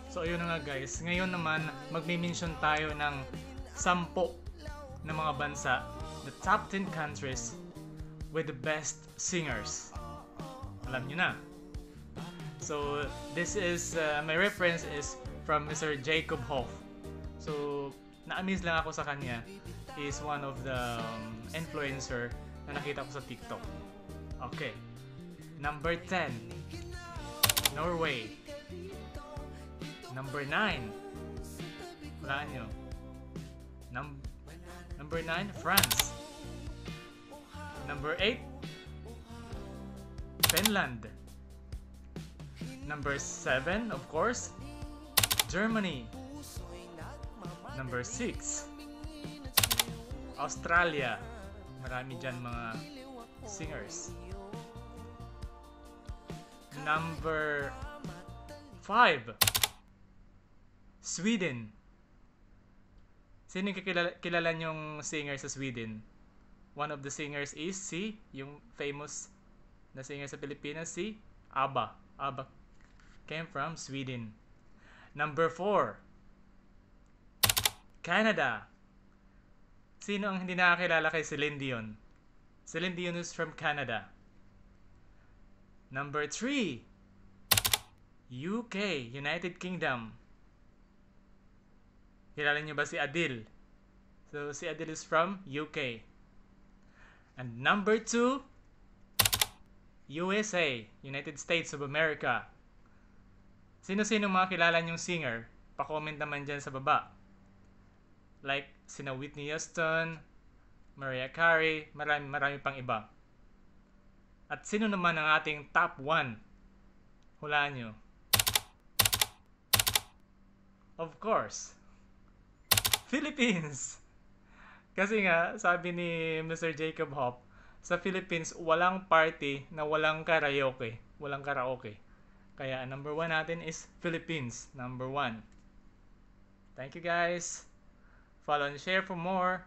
So ayun na nga guys, ngayon naman magmi-mention tayo ng 10 na mga bansa, the top 10 countries with the best singers. Alam nyo na. So this is, my reference is from Mr. Jacob Hoff. So na-amaze lang ako sa kanya. He is one of the influencer na nakita ko sa TikTok. Okay. Number 10, Norway. Number 9, wala nyo. Number 9, France. Number 8, Finland. Number 7, of course, Germany. Number 6, Australia. Marami dyan mga singers. Number 5, Sweden. Sino yung kilala nyong singer sa Sweden? One of the singers is yung famous na singer sa Pilipinas, si ABBA. ABBA came from Sweden. Number 4, Canada. Sino ang hindi nakakilala kay Celine Dion? Celine Dion is from Canada. Number 3, UK, United Kingdom. Kilala niyo ba si Adele? So, si Adele is from UK. And number 2, USA, United States of America. Sino-sino mga kilala niyong singer? Pa-comment naman dyan sa baba. Like, sina Whitney Houston, Mariah Carey, marami pang iba. At sino naman ang ating top 1? Hulaan nyo. Of course, Philippines! Kasi nga, sabi ni Mr. Jacob Hopp, sa Philippines, walang party na walang karaoke. Walang karaoke. Kaya, number 1 natin is Philippines. Number 1. Thank you guys. Follow and share for more.